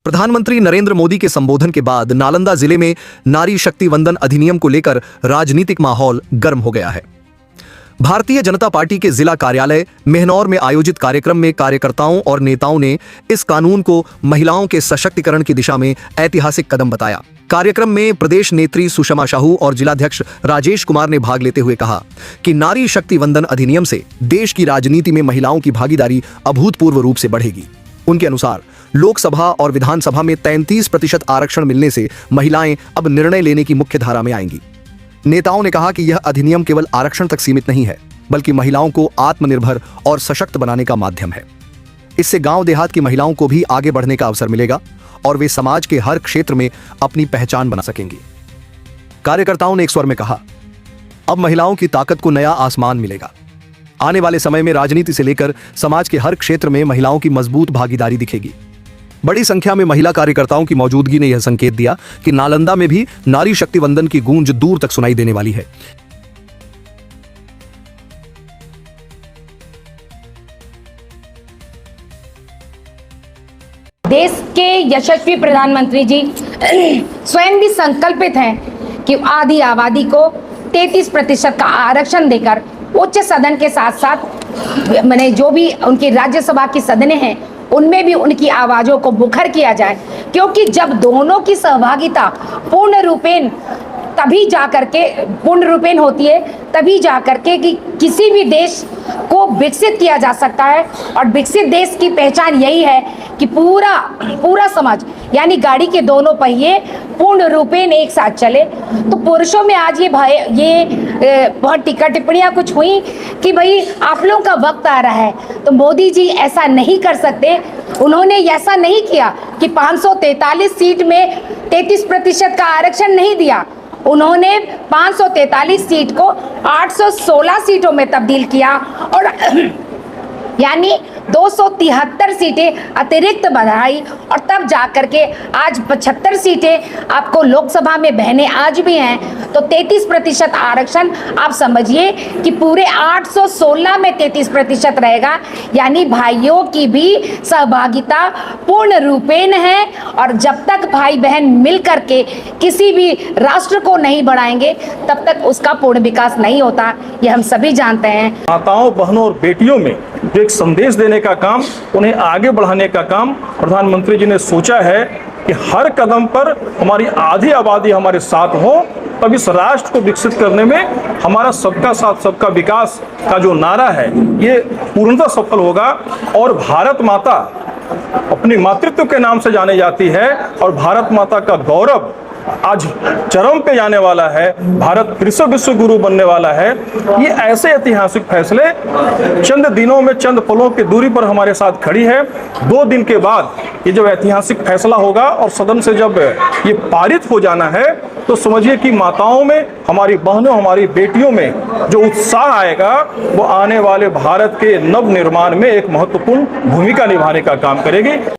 प्रधानमंत्री नरेंद्र मोदी के संबोधन के बाद नालंदा जिले में नारी शक्ति वंदन अधिनियम को लेकर राजनीतिक माहौल गर्म हो गया है। भारतीय जनता पार्टी के जिला कार्यालय मेहनौर में आयोजित कार्यक्रम में कार्यकर्ताओं और नेताओं ने इस कानून को महिलाओं के सशक्तिकरण की दिशा में ऐतिहासिक कदम बताया। कार्यक्रम में प्रदेश नेत्री सुषमा साहू और जिलाध्यक्ष राजेश कुमार ने भाग लेते हुए कहा कि नारी शक्ति वंदन अधिनियम से देश की राजनीति में महिलाओं की भागीदारी अभूतपूर्व रूप से बढ़ेगी। उनके अनुसार लोकसभा और विधानसभा में 33% आरक्षण मिलने से महिलाएं अब निर्णय लेने की मुख्य धारा में आएंगी। नेताओं ने कहा कि यह अधिनियम केवल आरक्षण तक सीमित नहीं है, बल्कि महिलाओं को आत्मनिर्भर और सशक्त बनाने का माध्यम है। इससे गांव देहात की महिलाओं को भी आगे बढ़ने का अवसर मिलेगा और वे समाज के हर क्षेत्र में अपनी पहचान बना सकेंगी। कार्यकर्ताओं ने एक स्वर में कहा, अब महिलाओं की ताकत को नया आसमान मिलेगा। आने वाले समय में राजनीति से लेकर समाज के हर क्षेत्र में महिलाओं की मजबूत भागीदारी दिखेगी। बड़ी संख्या में महिला कार्यकर्ताओं की मौजूदगी ने यह संकेत दिया कि नालंदा में भी नारी शक्ति वंदन की गूंज दूर तक सुनाई देने वाली है। देश के यशस्वी प्रधानमंत्री जी स्वयं भी संकल्पित हैं कि आधी आबादी को 33% का आरक्षण देकर उच्च सदन के साथ साथ मैंने जो भी उनकी राज्यसभा की सदनें हैं उनमें भी उनकी आवाज़ों को मुखर किया जाए, क्योंकि जब दोनों की सहभागिता पूर्ण रूपेण होती है तभी जा करके कि किसी भी देश को विकसित किया जा सकता है। और विकसित देश की पहचान यही है कि पूरा समाज यानी गाड़ी के दोनों पहिए पूर्ण रूपेण एक साथ चले। तो पुरुषों में आज ये बहुत टिप्पणियां कुछ हुई कि भाई आप लोगों का वक्त आ रहा है, तो मोदी जी ऐसा नहीं कर सकते। उन्होंने ऐसा नहीं किया कि 543 सीट में 33% का आरक्षण नहीं दिया, उन्होंने 543 सीट को 816 सीटों में तब्दील किया और यानी 273 सीटें अतिरिक्त बढ़ाई और तब जाकर के आज 75 सीटें आपको लोकसभा में बहनें आज भी हैं। तो 33% आरक्षण आप समझिए कि पूरे 816 में 33% रहेगा, यानी भाइयों की भी सहभागिता पूर्ण रूपेण है। और जब तक भाई बहन मिल करके किसी भी राष्ट्र को नहीं बढ़ाएंगे तब तक उसका पूर्ण विकास नहीं होता, ये हम सभी जानते हैं। माताओं, बहनों और बेटियों में जो एक संदेश देने का काम, उन्हें आगे बढ़ाने का काम प्रधानमंत्री जी ने सोचा है कि हर कदम पर हमारी आधी आबादी हमारे साथ हो, तब इस राष्ट्र को विकसित करने में हमारा सबका साथ सबका विकास का जो नारा है ये पूर्णतः सफल होगा। और भारत माता अपने मातृत्व के नाम से जाने जाती है और भारत माता का गौरव आज चरम पे जाने वाला है। भारत कृषि विश्व गुरु बनने वाला है। ये ऐसे ऐतिहासिक फैसले चंद दिनों में, चंद पलों की दूरी पर हमारे साथ खड़ी है। 2 दिन के बाद ये जब ऐतिहासिक फैसला होगा और सदन से जब ये पारित हो जाना है, तो समझिए कि माताओं में, हमारी बहनों, हमारी बेटियों में जो उत्साह आएगा वो आने वाले भारत के नव निर्माण में एक महत्वपूर्ण भूमिका निभाने का काम करेगी।